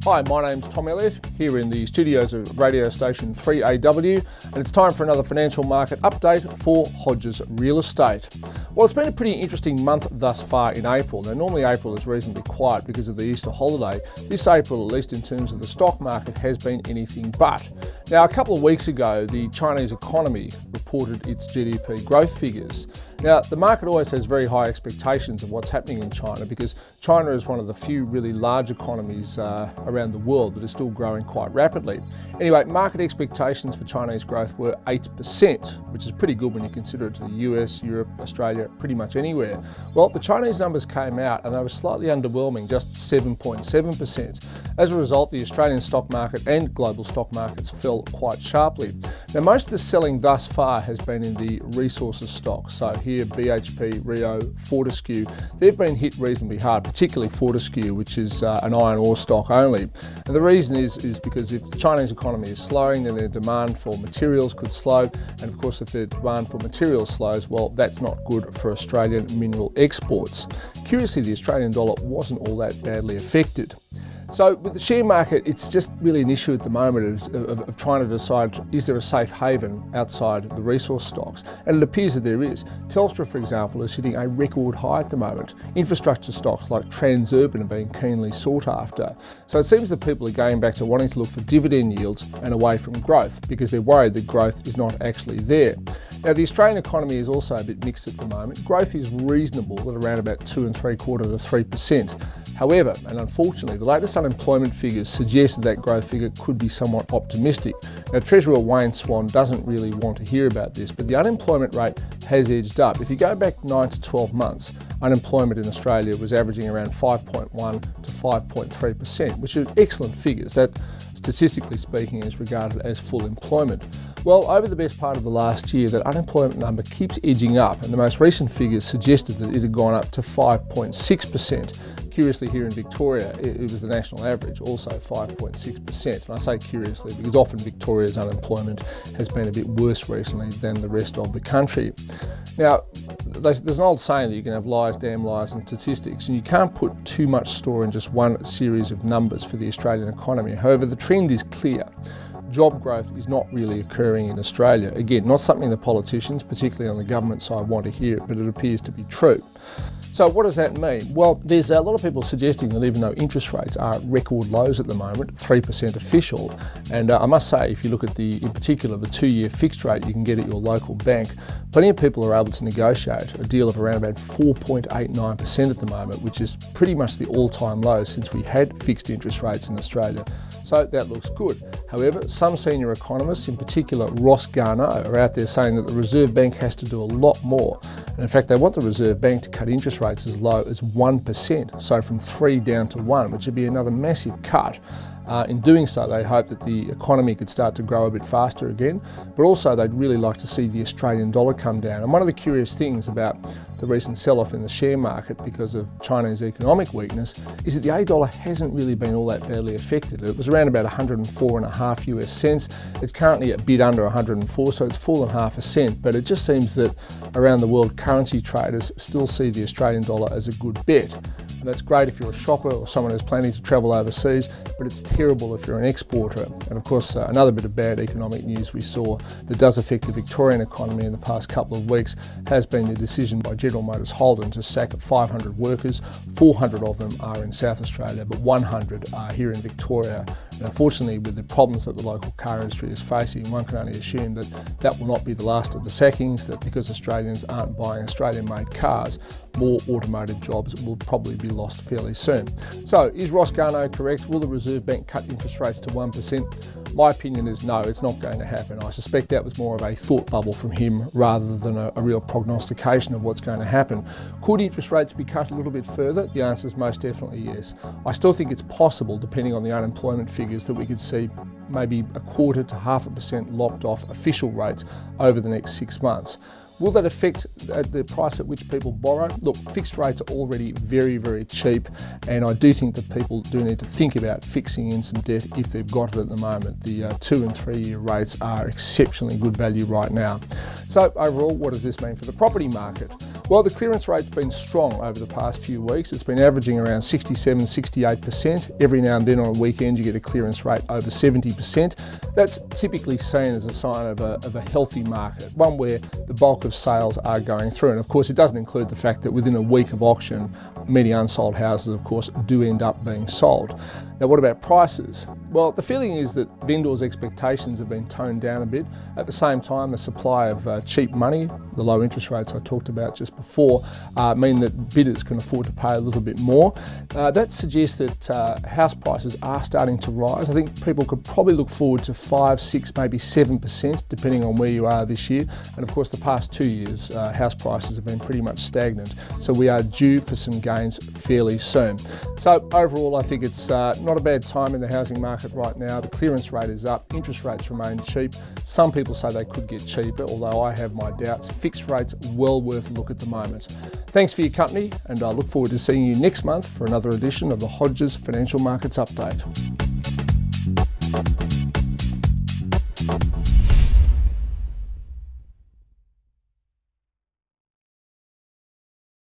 Hi, my name's Tom Elliot, here in the studios of radio station 3AW, and it's time for another financial market update for Hodges Real Estate. Well, it's been a pretty interesting month thus far in April. Now, normally April is reasonably quiet because of the Easter holiday. This April, at least in terms of the stock market, has been anything but. Now, a couple of weeks ago, the Chinese economy reported its GDP growth figures. Now, the market always has very high expectations of what's happening in China because China is one of the few really large economies around the world that is still growing quite rapidly. Anyway, market expectations for Chinese growth were 8%, which is pretty good when you consider it to the US, Europe, Australia, pretty much anywhere. Well, the Chinese numbers came out and they were slightly underwhelming, just 7.7%. As a result, the Australian stock market and global stock markets fell quite sharply. Now, most of the selling thus far has been in the resources stocks. So here, BHP, Rio, Fortescue, they've been hit reasonably hard, particularly Fortescue, which is an iron ore stock only. And the reason is because if the Chinese economy is slowing, then their demand for materials could slow. And of course, if their demand for materials slows, well, that's not good for Australian mineral exports. Curiously, the Australian dollar wasn't all that badly affected. So with the share market, it's just really an issue at the moment of trying to decide, is there a safe haven outside the resource stocks? And it appears that there is. Telstra, for example, is hitting a record high at the moment. Infrastructure stocks like Transurban are being keenly sought after. So it seems that people are going back to wanting to look for dividend yields and away from growth because they're worried that growth is not actually there. Now, the Australian economy is also a bit mixed at the moment. Growth is reasonable at around about 2.75% to 3%. However, and unfortunately, the latest unemployment figures suggest that growth figure could be somewhat optimistic. Now, Treasurer Wayne Swan doesn't really want to hear about this, but the unemployment rate has edged up. If you go back 9 to 12 months, unemployment in Australia was averaging around 5.1 to 5.3%, which are excellent figures. That, statistically speaking, is regarded as full employment. Well, over the best part of the last year, that unemployment number keeps edging up, and the most recent figures suggested that it had gone up to 5.6%. Curiously, here in Victoria, it was the national average, also 5.6%. And I say curiously because often Victoria's unemployment has been a bit worse recently than the rest of the country. Now, there's an old saying that you can have lies, damn lies and statistics, and you can't put too much store in just one series of numbers for the Australian economy. However, the trend is clear. Job growth is not really occurring in Australia. Again, not something the politicians, particularly on the government side, want to hear, but it appears to be true. So what does that mean? Well, there's a lot of people suggesting that even though interest rates are at record lows at the moment, 3% official, and I must say, if you look at in particular, the 2-year fixed rate you can get at your local bank, plenty of people are able to negotiate a deal of around about 4.89% at the moment, which is pretty much the all-time low since we had fixed interest rates in Australia. So that looks good. However, some senior economists, in particular Ross Garnaut, are out there saying that the Reserve Bank has to do a lot more. And in fact, they want the Reserve Bank to cut interest rates as low as 1%, so from 3 down to 1, which would be another massive cut. In doing so, they hope that the economy could start to grow a bit faster again, but also they'd really like to see the Australian dollar come down. And one of the curious things about the recent sell-off in the share market because of Chinese economic weakness is that the A-dollar hasn't really been all that badly affected. It was around about 104.5 US cents. It's currently a bit under 104, so it's fallen half a cent, but it just seems that around the world, currency traders still see the Australian dollar as a good bet. And that's great if you're a shopper or someone who's planning to travel overseas, but it's terrible if you're an exporter. And of course, another bit of bad economic news we saw that does affect the Victorian economy in the past couple of weeks has been the decision by General Motors Holden to sack 500 workers. 400 of them are in South Australia, but 100 are here in Victoria. And unfortunately, with the problems that the local car industry is facing, one can only assume that that will not be the last of the sackings, that because Australians aren't buying Australian-made cars, more automotive jobs will probably be lost fairly soon. So, is Ross Garnaut correct? Will the Reserve Bank cut interest rates to 1%? My opinion is no, it's not going to happen. I suspect that was more of a thought bubble from him rather than a real prognostication of what's going to happen. Could interest rates be cut a little bit further? The answer is most definitely yes. I still think it's possible, depending on the unemployment figures, that we could see maybe 1/4 to 0.5% locked off official rates over the next 6 months. Will that affect the price at which people borrow? Look, fixed rates are already very, very cheap, and I do think that people do need to think about fixing in some debt if they've got it at the moment. The 2 and 3 year rates are exceptionally good value right now. So overall, what does this mean for the property market? Well, the clearance rate's been strong over the past few weeks. It's been averaging around 67, 68%. Every now and then on a weekend you get a clearance rate over 70%. That's typically seen as a sign of a healthy market, one where the bulk of sales are going through. And of course, it doesn't include the fact that within a week of auction, many unsold houses, of course, do end up being sold. Now, what about prices? Well, the feeling is that vendors' expectations have been toned down a bit. At the same time, the supply of cheap money, the low interest rates I talked about just before, mean that bidders can afford to pay a little bit more. That suggests that house prices are starting to rise. I think people could probably look forward to 5, 6, maybe 7%, depending on where you are this year. And of course, the past 2 years, house prices have been pretty much stagnant. So we are due for some gains fairly soon. So overall, I think it's not a bad time in the housing market right now. The clearance rate is up, interest rates remain cheap. Some people say they could get cheaper, although I have my doubts. Fixed rates, well worth a look at the moment. Thanks for your company, and I look forward to seeing you next month for another edition of the Hodges Financial Markets Update.